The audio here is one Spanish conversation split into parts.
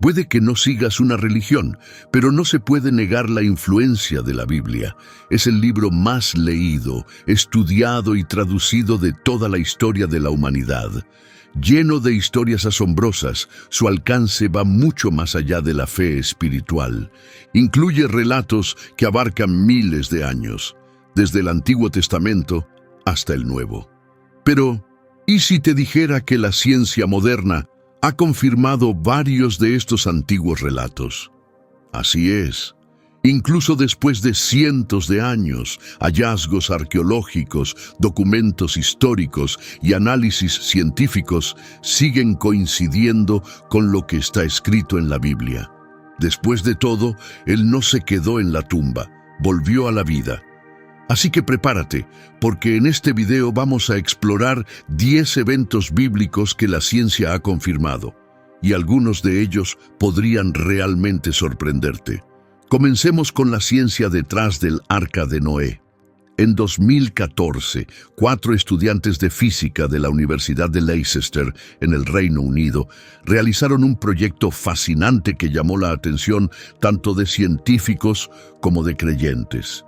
Puede que no sigas una religión, pero no se puede negar la influencia de la Biblia. Es el libro más leído, estudiado y traducido de toda la historia de la humanidad. Lleno de historias asombrosas, su alcance va mucho más allá de la fe espiritual. Incluye relatos que abarcan miles de años, desde el Antiguo Testamento hasta el Nuevo. Pero, ¿y si te dijera que la ciencia moderna ha confirmado varios de estos antiguos relatos? Así es. Incluso después de cientos de años, hallazgos arqueológicos, documentos históricos y análisis científicos siguen coincidiendo con lo que está escrito en la Biblia. Después de todo, Él no se quedó en la tumba, volvió a la vida. Así que prepárate, porque en este video vamos a explorar 10 eventos bíblicos que la ciencia ha confirmado, y algunos de ellos podrían realmente sorprenderte. Comencemos con la ciencia detrás del Arca de Noé. En 2014, 4 estudiantes de física de la Universidad de Leicester, en el Reino Unido, realizaron un proyecto fascinante que llamó la atención tanto de científicos como de creyentes.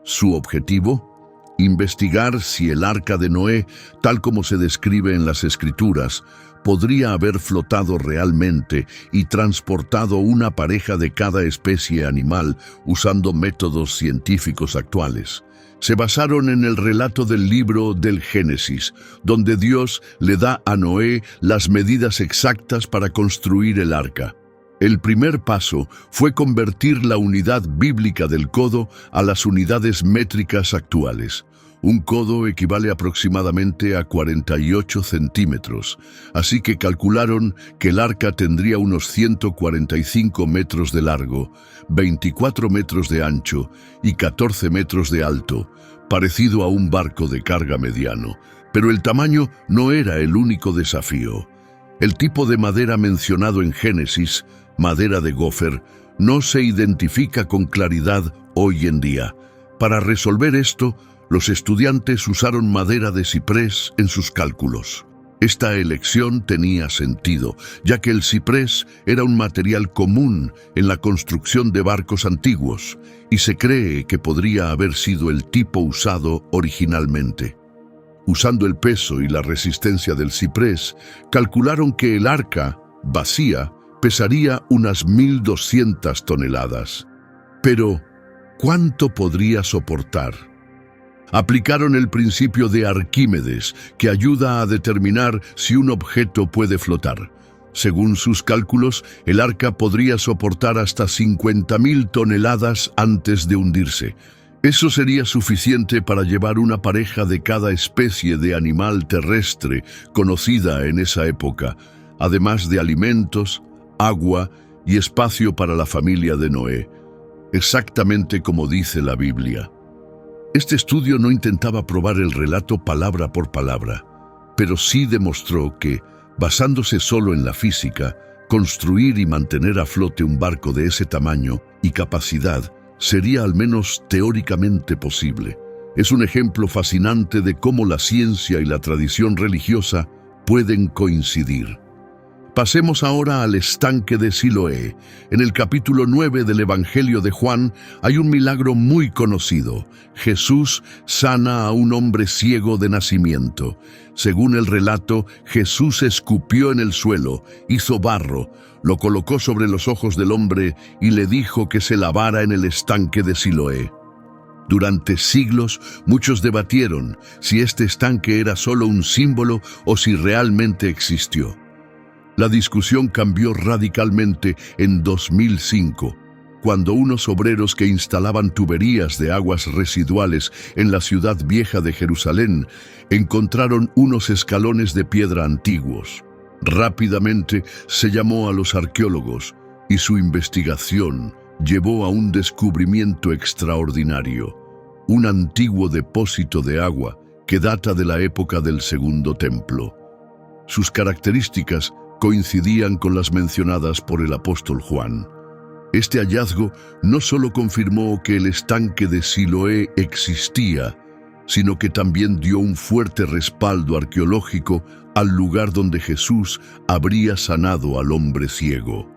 Su objetivo: investigar si el Arca de Noé, tal como se describe en las Escrituras, podría haber flotado realmente y transportado una pareja de cada especie animal usando métodos científicos actuales. Se basaron en el relato del libro del Génesis, donde Dios le da a Noé las medidas exactas para construir el arca. El primer paso fue convertir la unidad bíblica del codo a las unidades métricas actuales. Un codo equivale aproximadamente a 48 centímetros, así que calcularon que el arca tendría unos 145 metros de largo, 24 metros de ancho y 14 metros de alto, parecido a un barco de carga mediano. Pero el tamaño no era el único desafío. El tipo de madera mencionado en Génesis, madera de gofer, no se identifica con claridad hoy en día. Para resolver esto, los estudiantes usaron madera de ciprés en sus cálculos. Esta elección tenía sentido, ya que el ciprés era un material común en la construcción de barcos antiguos, y se cree que podría haber sido el tipo usado originalmente. Usando el peso y la resistencia del ciprés, calcularon que el arca, vacía, pesaría unas 1.200 toneladas. Pero, ¿cuánto podría soportar? Aplicaron el principio de Arquímedes, que ayuda a determinar si un objeto puede flotar. Según sus cálculos, el arca podría soportar hasta 50.000 toneladas antes de hundirse. Eso sería suficiente para llevar una pareja de cada especie de animal terrestre conocida en esa época, además de alimentos, agua y espacio para la familia de Noé, exactamente como dice la Biblia. Este estudio no intentaba probar el relato palabra por palabra, pero sí demostró que, basándose solo en la física, construir y mantener a flote un barco de ese tamaño y capacidad sería al menos teóricamente posible. Es un ejemplo fascinante de cómo la ciencia y la tradición religiosa pueden coincidir. Pasemos ahora al estanque de Siloé. En el capítulo 9 del Evangelio de Juan hay un milagro muy conocido. Jesús sana a un hombre ciego de nacimiento. Según el relato, Jesús escupió en el suelo, hizo barro, lo colocó sobre los ojos del hombre y le dijo que se lavara en el estanque de Siloé. Durante siglos, muchos debatieron si este estanque era solo un símbolo o si realmente existió. La discusión cambió radicalmente en 2005, cuando unos obreros que instalaban tuberías de aguas residuales en la ciudad vieja de Jerusalén encontraron unos escalones de piedra antiguos. Rápidamente se llamó a los arqueólogos y su investigación llevó a un descubrimiento extraordinario: un antiguo depósito de agua que data de la época del Segundo Templo. Sus características coincidían con las mencionadas por el apóstol Juan. Este hallazgo no solo confirmó que el estanque de Siloé existía, sino que también dio un fuerte respaldo arqueológico al lugar donde Jesús habría sanado al hombre ciego.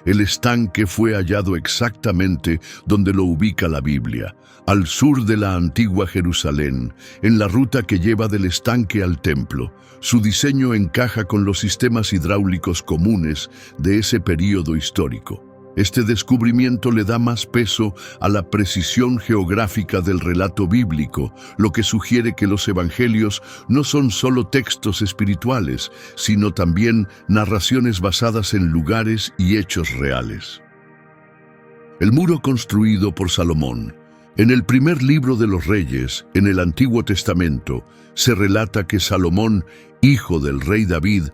El estanque fue hallado exactamente donde lo ubica la Biblia, al sur de la antigua Jerusalén, en la ruta que lleva del estanque al templo. Su diseño encaja con los sistemas hidráulicos comunes de ese período histórico. Este descubrimiento le da más peso a la precisión geográfica del relato bíblico, lo que sugiere que los evangelios no son solo textos espirituales, sino también narraciones basadas en lugares y hechos reales. El muro construido por Salomón. En el primer libro de los Reyes, en el Antiguo Testamento, se relata que Salomón, hijo del rey David,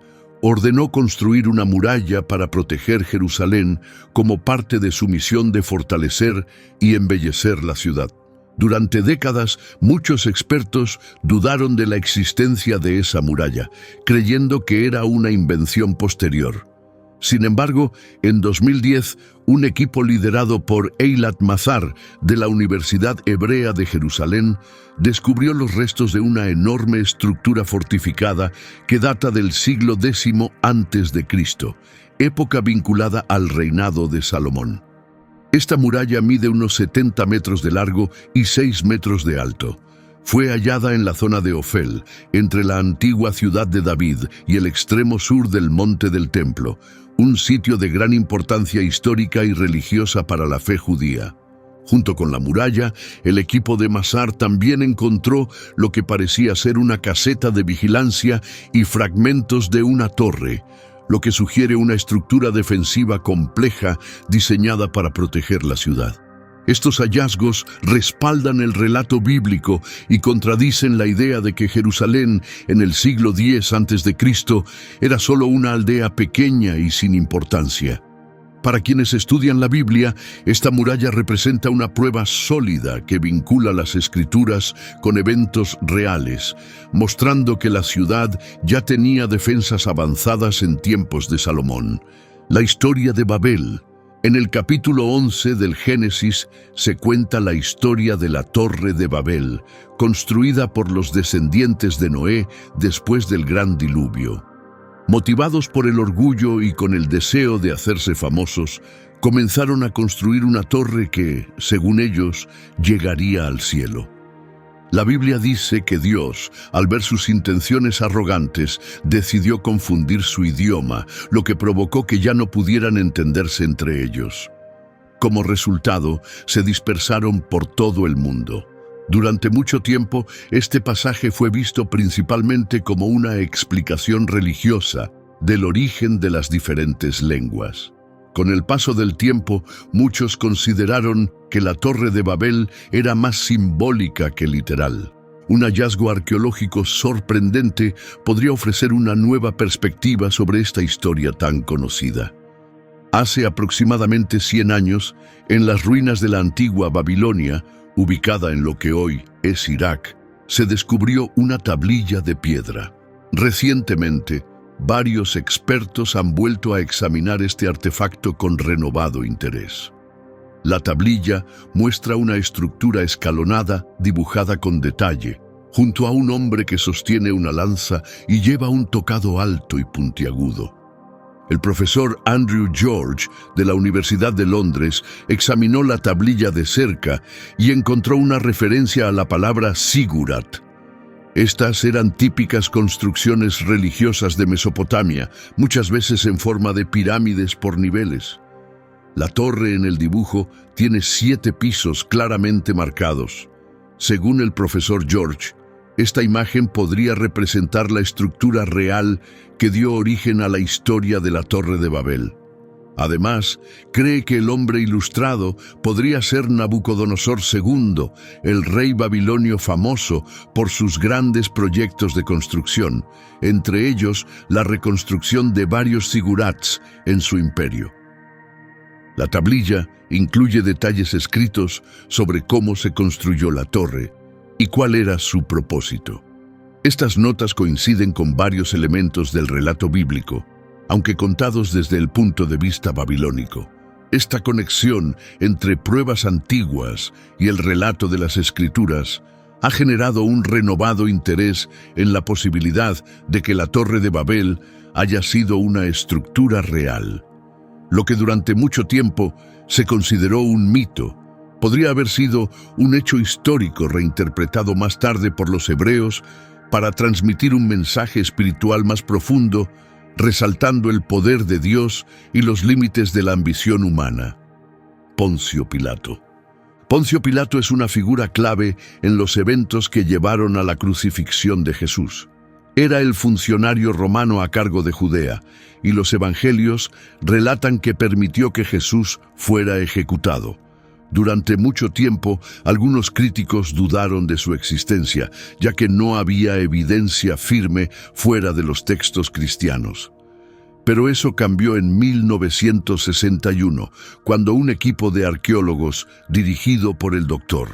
ordenó construir una muralla para proteger Jerusalén como parte de su misión de fortalecer y embellecer la ciudad. Durante décadas, muchos expertos dudaron de la existencia de esa muralla, creyendo que era una invención posterior. Sin embargo, en 2010, un equipo liderado por Eilat Mazar de la Universidad Hebrea de Jerusalén descubrió los restos de una enorme estructura fortificada que data del siglo X a.C., época vinculada al reinado de Salomón. Esta muralla mide unos 70 metros de largo y 6 metros de alto. Fue hallada en la zona de Ofel, entre la antigua ciudad de David y el extremo sur del Monte del Templo, un sitio de gran importancia histórica y religiosa para la fe judía. Junto con la muralla, el equipo de Mazar también encontró lo que parecía ser una caseta de vigilancia y fragmentos de una torre, lo que sugiere una estructura defensiva compleja diseñada para proteger la ciudad. Estos hallazgos respaldan el relato bíblico y contradicen la idea de que Jerusalén, en el siglo X a.C., era solo una aldea pequeña y sin importancia. Para quienes estudian la Biblia, esta muralla representa una prueba sólida que vincula las Escrituras con eventos reales, mostrando que la ciudad ya tenía defensas avanzadas en tiempos de Salomón. La historia de Babel. En el capítulo 11 del Génesis se cuenta la historia de la Torre de Babel, construida por los descendientes de Noé después del gran diluvio. Motivados por el orgullo y con el deseo de hacerse famosos, comenzaron a construir una torre que, según ellos, llegaría al cielo. La Biblia dice que Dios, al ver sus intenciones arrogantes, decidió confundir su idioma, lo que provocó que ya no pudieran entenderse entre ellos. Como resultado, se dispersaron por todo el mundo. Durante mucho tiempo, este pasaje fue visto principalmente como una explicación religiosa del origen de las diferentes lenguas. Con el paso del tiempo, muchos consideraron que la Torre de Babel era más simbólica que literal. Un hallazgo arqueológico sorprendente podría ofrecer una nueva perspectiva sobre esta historia tan conocida. Hace aproximadamente 100 años, en las ruinas de la antigua Babilonia, ubicada en lo que hoy es Irak, se descubrió una tablilla de piedra. Recientemente, varios expertos han vuelto a examinar este artefacto con renovado interés. La tablilla muestra una estructura escalonada dibujada con detalle, junto a un hombre que sostiene una lanza y lleva un tocado alto y puntiagudo. El profesor Andrew George, de la Universidad de Londres, examinó la tablilla de cerca y encontró una referencia a la palabra Sigurat. Estas eran típicas construcciones religiosas de Mesopotamia, muchas veces en forma de pirámides por niveles. La torre en el dibujo tiene 7 pisos claramente marcados. Según el profesor George, esta imagen podría representar la estructura real que dio origen a la historia de la Torre de Babel. Además, cree que el hombre ilustrado podría ser Nabucodonosor II, el rey babilonio famoso por sus grandes proyectos de construcción, entre ellos la reconstrucción de varios zigurats en su imperio. La tablilla incluye detalles escritos sobre cómo se construyó la torre y cuál era su propósito. Estas notas coinciden con varios elementos del relato bíblico, aunque contados desde el punto de vista babilónico. Esta conexión entre pruebas antiguas y el relato de las Escrituras ha generado un renovado interés en la posibilidad de que la Torre de Babel haya sido una estructura real. Lo que durante mucho tiempo se consideró un mito, podría haber sido un hecho histórico reinterpretado más tarde por los hebreos para transmitir un mensaje espiritual más profundo, resaltando el poder de Dios y los límites de la ambición humana. Poncio Pilato. Poncio Pilato es una figura clave en los eventos que llevaron a la crucifixión de Jesús. Era el funcionario romano a cargo de Judea, y los evangelios relatan que permitió que Jesús fuera ejecutado. Durante mucho tiempo, algunos críticos dudaron de su existencia, ya que no había evidencia firme fuera de los textos cristianos. Pero eso cambió en 1961, cuando un equipo de arqueólogos, dirigido por el Dr.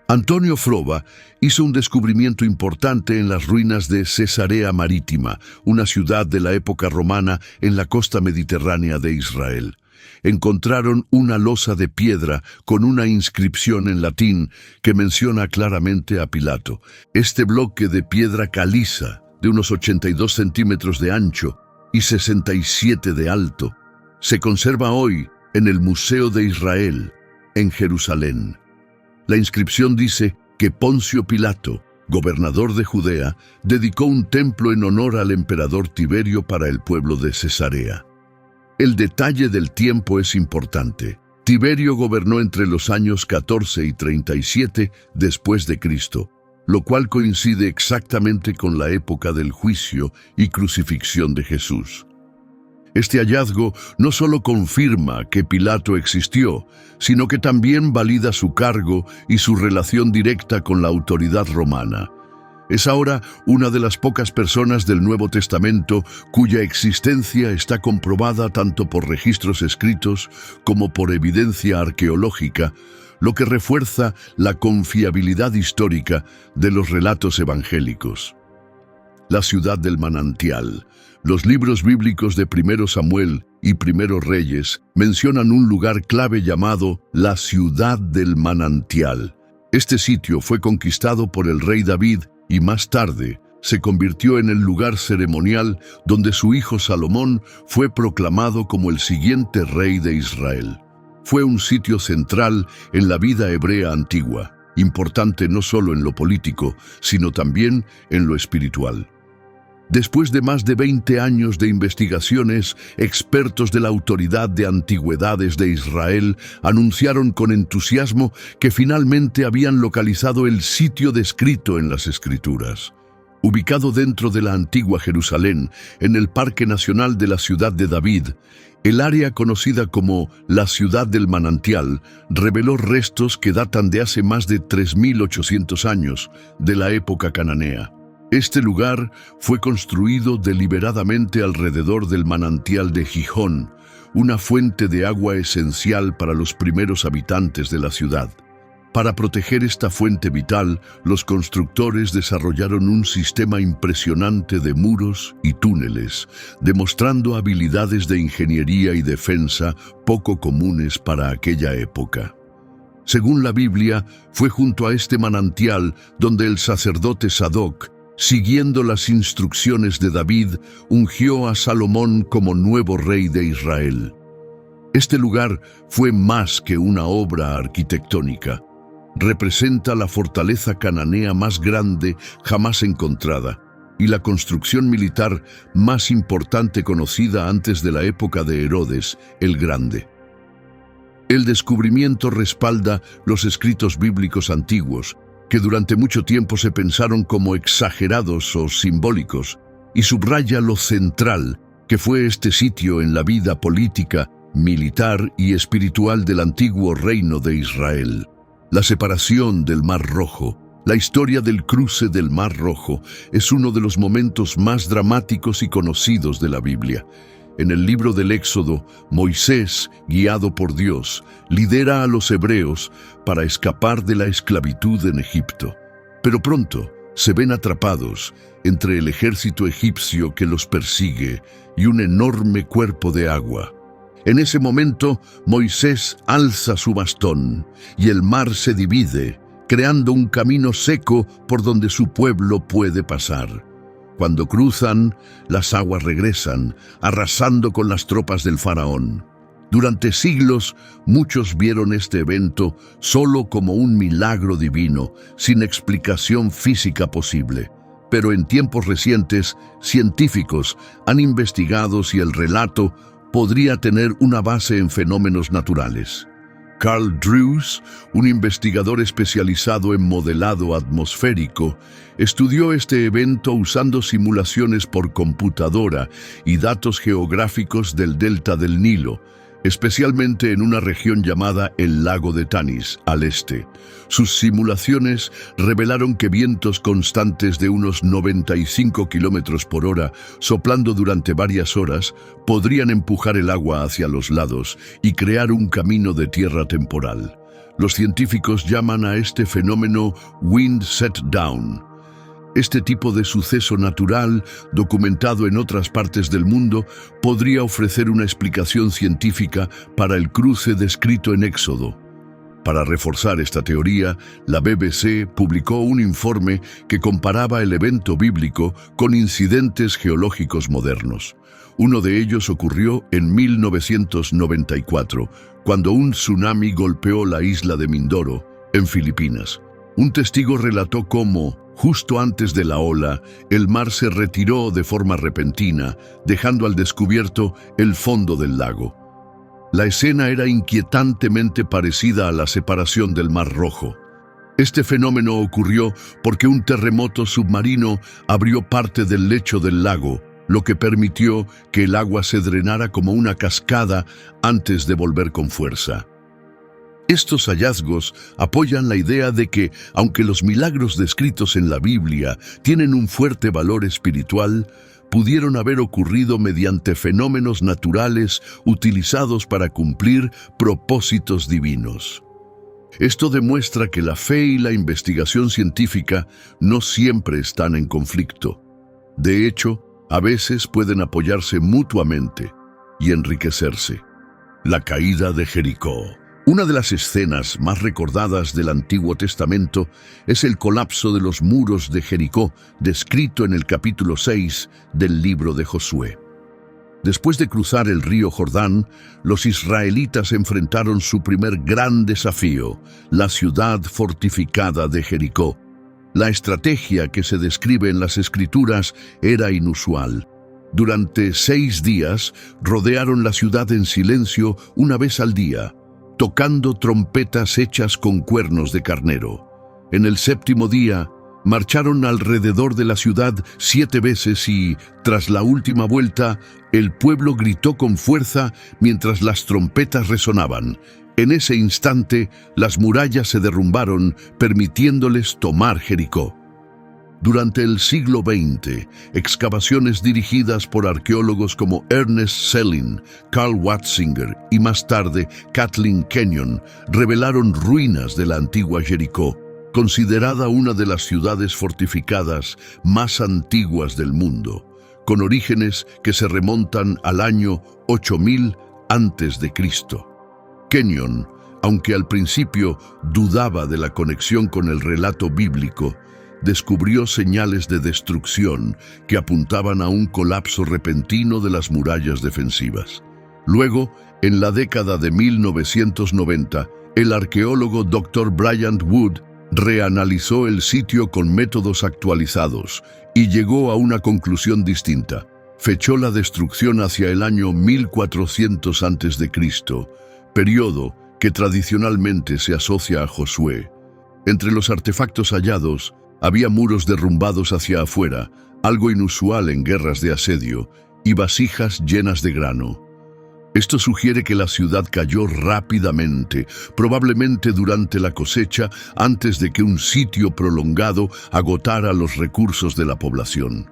Antonio Frova, hizo un descubrimiento importante en las ruinas de Cesarea Marítima, una ciudad de la época romana en la costa mediterránea de Israel. Encontraron una losa de piedra con una inscripción en latín que menciona claramente a Pilato. Este bloque de piedra caliza, de unos 82 centímetros de ancho y 67 de alto, se conserva hoy en el Museo de Israel, en Jerusalén. La inscripción dice que Poncio Pilato, gobernador de Judea, dedicó un templo en honor al emperador Tiberio para el pueblo de Cesarea. El detalle del tiempo es importante. Tiberio gobernó entre los años 14 y 37 después de Cristo, lo cual coincide exactamente con la época del juicio y crucifixión de Jesús. Este hallazgo no solo confirma que Pilato existió, sino que también valida su cargo y su relación directa con la autoridad romana. Es ahora una de las pocas personas del Nuevo Testamento cuya existencia está comprobada tanto por registros escritos como por evidencia arqueológica, lo que refuerza la confiabilidad histórica de los relatos evangélicos. La ciudad del manantial. Los libros bíblicos de 1 Samuel y 1 Reyes mencionan un lugar clave llamado la ciudad del manantial. Este sitio fue conquistado por el rey David y más tarde se convirtió en el lugar ceremonial donde su hijo Salomón fue proclamado como el siguiente rey de Israel. Fue un sitio central en la vida hebrea antigua, importante no solo en lo político, sino también en lo espiritual. Después de más de 20 años de investigaciones, expertos de la Autoridad de Antigüedades de Israel anunciaron con entusiasmo que finalmente habían localizado el sitio descrito en las Escrituras. Ubicado dentro de la antigua Jerusalén, en el Parque Nacional de la Ciudad de David, el área conocida como la Ciudad del Manantial reveló restos que datan de hace más de 3.800 años, de la época cananea. Este lugar fue construido deliberadamente alrededor del manantial de Gijón, una fuente de agua esencial para los primeros habitantes de la ciudad. Para proteger esta fuente vital, los constructores desarrollaron un sistema impresionante de muros y túneles, demostrando habilidades de ingeniería y defensa poco comunes para aquella época. Según la Biblia, fue junto a este manantial donde el sacerdote Sadoc, siguiendo las instrucciones de David, ungió a Salomón como nuevo rey de Israel. Este lugar fue más que una obra arquitectónica. Representa la fortaleza cananea más grande jamás encontrada y la construcción militar más importante conocida antes de la época de Herodes el Grande. El descubrimiento respalda los escritos bíblicos antiguos, que durante mucho tiempo se pensaron como exagerados o simbólicos, y subraya lo central que fue este sitio en la vida política, militar y espiritual del antiguo reino de Israel. La separación del Mar Rojo, la historia del cruce del Mar Rojo, es uno de los momentos más dramáticos y conocidos de la Biblia. En el libro del Éxodo, Moisés, guiado por Dios, lidera a los hebreos para escapar de la esclavitud en Egipto. Pero pronto se ven atrapados entre el ejército egipcio que los persigue y un enorme cuerpo de agua. En ese momento, Moisés alza su bastón y el mar se divide, creando un camino seco por donde su pueblo puede pasar. Cuando cruzan, las aguas regresan, arrasando con las tropas del faraón. Durante siglos, muchos vieron este evento solo como un milagro divino, sin explicación física posible. Pero en tiempos recientes, científicos han investigado si el relato podría tener una base en fenómenos naturales. Carl Drews, un investigador especializado en modelado atmosférico, estudió este evento usando simulaciones por computadora y datos geográficos del delta del Nilo, especialmente en una región llamada el Lago de Tanis, al este. Sus simulaciones revelaron que vientos constantes de unos 95 kilómetros por hora, soplando durante varias horas, podrían empujar el agua hacia los lados y crear un camino de tierra temporal. Los científicos llaman a este fenómeno wind set down. Este tipo de suceso natural, documentado en otras partes del mundo, podría ofrecer una explicación científica para el cruce descrito en Éxodo. Para reforzar esta teoría, la BBC publicó un informe que comparaba el evento bíblico con incidentes geológicos modernos. Uno de ellos ocurrió en 1994, cuando un tsunami golpeó la isla de Mindoro, en Filipinas. Un testigo relató cómo, justo antes de la ola, el mar se retiró de forma repentina, dejando al descubierto el fondo del lago. La escena era inquietantemente parecida a la separación del Mar Rojo. Este fenómeno ocurrió porque un terremoto submarino abrió parte del lecho del lago, lo que permitió que el agua se drenara como una cascada antes de volver con fuerza. Estos hallazgos apoyan la idea de que, aunque los milagros descritos en la Biblia tienen un fuerte valor espiritual, pudieron haber ocurrido mediante fenómenos naturales utilizados para cumplir propósitos divinos. Esto demuestra que la fe y la investigación científica no siempre están en conflicto. De hecho, a veces pueden apoyarse mutuamente y enriquecerse. La caída de Jericó. Una de las escenas más recordadas del Antiguo Testamento es el colapso de los muros de Jericó, descrito en el capítulo 6 del libro de Josué. Después de cruzar el río Jordán, los israelitas enfrentaron su primer gran desafío, la ciudad fortificada de Jericó. La estrategia que se describe en las Escrituras era inusual. Durante 6 días rodearon la ciudad en silencio una vez al día, tocando trompetas hechas con cuernos de carnero. En el 7º día, marcharon alrededor de la ciudad 7 veces y, tras la última vuelta, el pueblo gritó con fuerza mientras las trompetas resonaban. En ese instante, las murallas se derrumbaron, permitiéndoles tomar Jericó. Durante el siglo XX, excavaciones dirigidas por arqueólogos como Ernest Selin, Carl Watzinger y más tarde Kathleen Kenyon revelaron ruinas de la antigua Jericó, considerada una de las ciudades fortificadas más antiguas del mundo, con orígenes que se remontan al año 8000 a.C. Kenyon, aunque al principio dudaba de la conexión con el relato bíblico, descubrió señales de destrucción que apuntaban a un colapso repentino de las murallas defensivas. Luego, en la década de 1990, el arqueólogo Dr. Bryant Wood reanalizó el sitio con métodos actualizados y llegó a una conclusión distinta. Fechó la destrucción hacia el año 1400 a.C., periodo que tradicionalmente se asocia a Josué. Entre los artefactos hallados, había muros derrumbados hacia afuera, algo inusual en guerras de asedio, y vasijas llenas de grano. Esto sugiere que la ciudad cayó rápidamente, probablemente durante la cosecha, antes de que un sitio prolongado agotara los recursos de la población.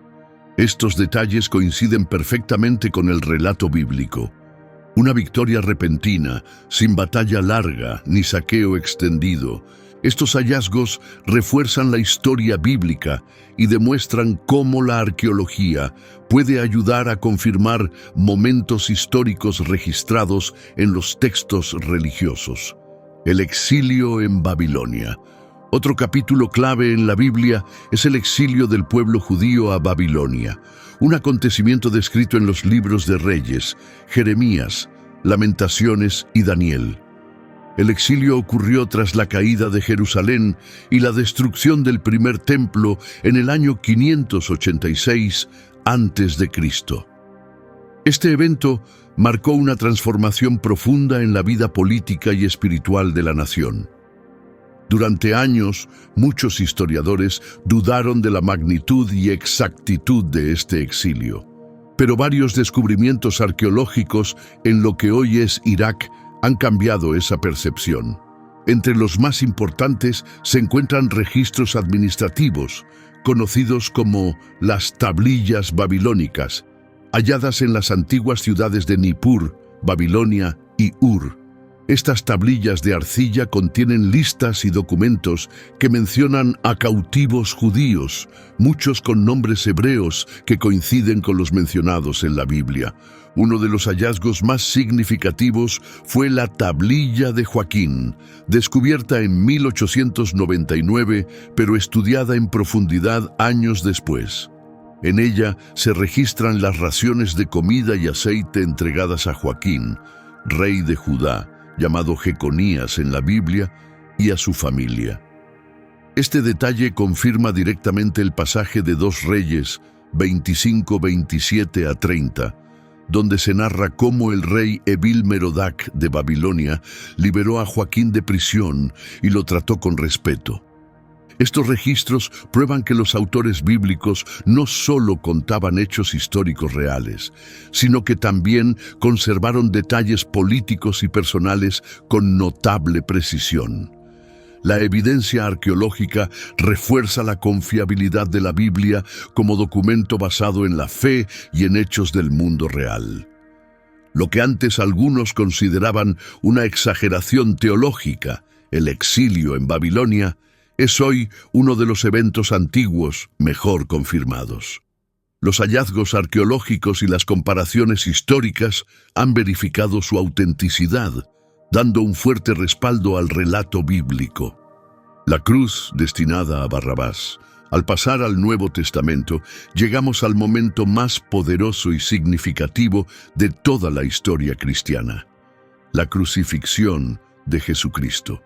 Estos detalles coinciden perfectamente con el relato bíblico. Una victoria repentina, sin batalla larga ni saqueo extendido. Estos hallazgos refuerzan la historia bíblica y demuestran cómo la arqueología puede ayudar a confirmar momentos históricos registrados en los textos religiosos. El exilio en Babilonia. Otro capítulo clave en la Biblia es el exilio del pueblo judío a Babilonia, un acontecimiento descrito en los libros de Reyes, Jeremías, Lamentaciones y Daniel. El exilio ocurrió tras la caída de Jerusalén y la destrucción del primer templo en el año 586 a.C. Este evento marcó una transformación profunda en la vida política y espiritual de la nación. Durante años, muchos historiadores dudaron de la magnitud y exactitud de este exilio. Pero varios descubrimientos arqueológicos en lo que hoy es Irak han cambiado esa percepción. Entre los más importantes se encuentran registros administrativos, conocidos como las tablillas babilónicas, halladas en las antiguas ciudades de Nippur, Babilonia y Ur. Estas tablillas de arcilla contienen listas y documentos que mencionan a cautivos judíos, muchos con nombres hebreos que coinciden con los mencionados en la Biblia. Uno de los hallazgos más significativos fue la tablilla de Joaquín, descubierta en 1899, pero estudiada en profundidad años después. En ella se registran las raciones de comida y aceite entregadas a Joaquín, rey de Judá, llamado Jeconías en la Biblia, y a su familia. Este detalle confirma directamente el pasaje de 2 Reyes 25, 27 a 30, donde se narra cómo el rey Evil-Merodach de Babilonia liberó a Joaquín de prisión y lo trató con respeto. Estos registros prueban que los autores bíblicos no solo contaban hechos históricos reales, sino que también conservaron detalles políticos y personales con notable precisión. La evidencia arqueológica refuerza la confiabilidad de la Biblia como documento basado en la fe y en hechos del mundo real. Lo que antes algunos consideraban una exageración teológica, el exilio en Babilonia, es hoy uno de los eventos antiguos mejor confirmados. Los hallazgos arqueológicos y las comparaciones históricas han verificado su autenticidad, dando un fuerte respaldo al relato bíblico. La cruz destinada a Barrabás. Al pasar al Nuevo Testamento, llegamos al momento más poderoso y significativo de toda la historia cristiana: la crucifixión de Jesucristo.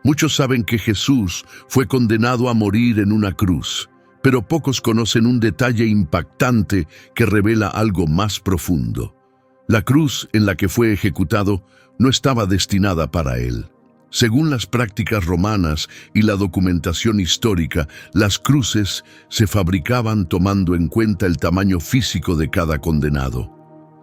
Muchos saben que Jesús fue condenado a morir en una cruz, pero pocos conocen un detalle impactante que revela algo más profundo. La cruz en la que fue ejecutado no estaba destinada para él. Según las prácticas romanas y la documentación histórica, las cruces se fabricaban tomando en cuenta el tamaño físico de cada condenado.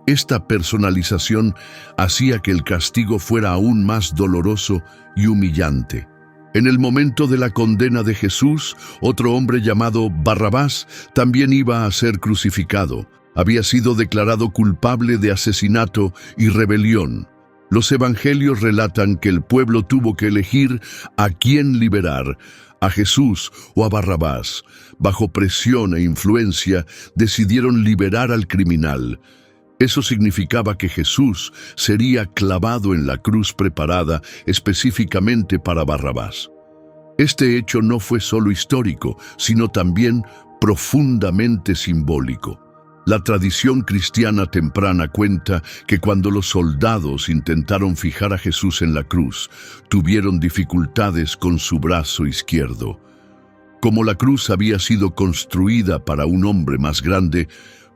Esta personalización hacía que el castigo fuera aún más doloroso y humillante. En el momento de la condena de Jesús, otro hombre llamado Barrabás también iba a ser crucificado. Había sido declarado culpable de asesinato y rebelión. Los evangelios relatan que el pueblo tuvo que elegir a quién liberar, a Jesús o a Barrabás. Bajo presión e influencia, decidieron liberar al criminal. Eso significaba que Jesús sería clavado en la cruz preparada específicamente para Barrabás. Este hecho no fue solo histórico, sino también profundamente simbólico. La tradición cristiana temprana cuenta que cuando los soldados intentaron fijar a Jesús en la cruz, tuvieron dificultades con su brazo izquierdo. Como la cruz había sido construida para un hombre más grande,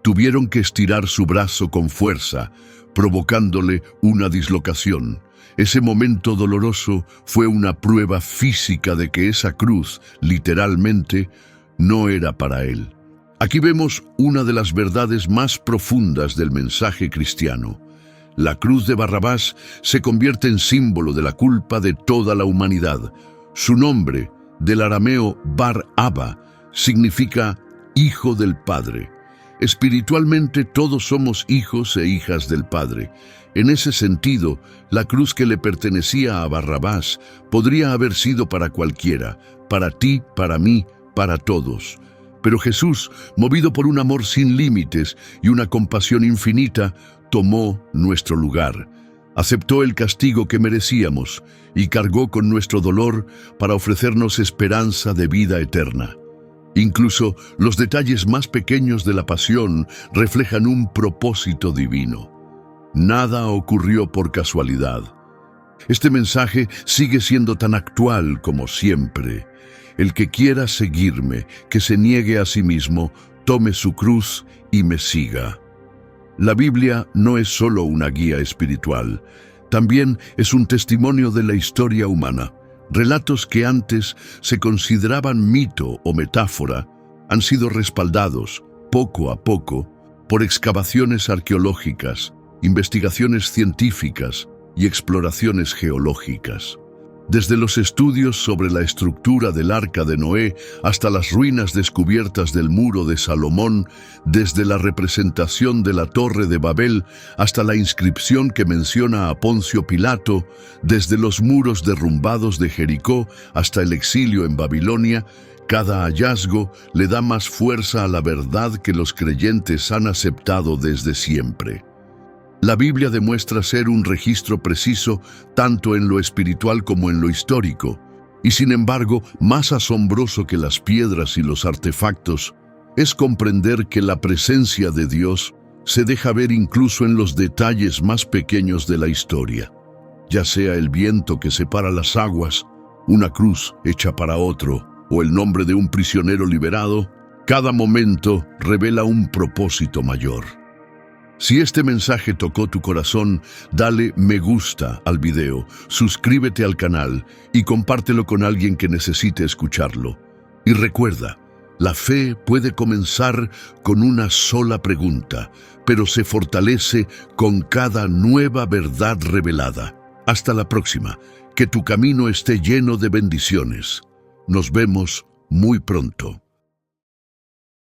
tuvieron que estirar su brazo con fuerza, provocándole una dislocación. Ese momento doloroso fue una prueba física de que esa cruz, literalmente, no era para él. Aquí vemos una de las verdades más profundas del mensaje cristiano. La cruz de Barrabás se convierte en símbolo de la culpa de toda la humanidad. Su nombre, del arameo Bar Abba, significa hijo del Padre. Espiritualmente todos somos hijos e hijas del Padre. En ese sentido, la cruz que le pertenecía a Barrabás podría haber sido para cualquiera, para ti, para mí, para todos. Pero Jesús, movido por un amor sin límites y una compasión infinita, tomó nuestro lugar. aceptó el castigo que merecíamos y cargó con nuestro dolor para ofrecernos esperanza de vida eterna. Incluso los detalles más pequeños de la pasión reflejan un propósito divino. Nada ocurrió por casualidad. Este mensaje sigue siendo tan actual como siempre. El que quiera seguirme, que se niegue a sí mismo, tome su cruz y me siga. La Biblia no es solo una guía espiritual, también es un testimonio de la historia humana. Relatos que antes se consideraban mito o metáfora han sido respaldados, poco a poco, por excavaciones arqueológicas, investigaciones científicas y exploraciones geológicas. Desde los estudios sobre la estructura del Arca de Noé hasta las ruinas descubiertas del Muro de Salomón, desde la representación de la Torre de Babel hasta la inscripción que menciona a Poncio Pilato, desde los muros derrumbados de Jericó hasta el exilio en Babilonia, cada hallazgo le da más fuerza a la verdad que los creyentes han aceptado desde siempre. La Biblia demuestra ser un registro preciso tanto en lo espiritual como en lo histórico, y sin embargo, más asombroso que las piedras y los artefactos, es comprender que la presencia de Dios se deja ver incluso en los detalles más pequeños de la historia. Ya sea el viento que separa las aguas, una cruz hecha para otro, o el nombre de un prisionero liberado, cada momento revela un propósito mayor. Si este mensaje tocó tu corazón, dale me gusta al video, suscríbete al canal y compártelo con alguien que necesite escucharlo. Y recuerda, la fe puede comenzar con una sola pregunta, pero se fortalece con cada nueva verdad revelada. Hasta la próxima, que tu camino esté lleno de bendiciones. Nos vemos muy pronto.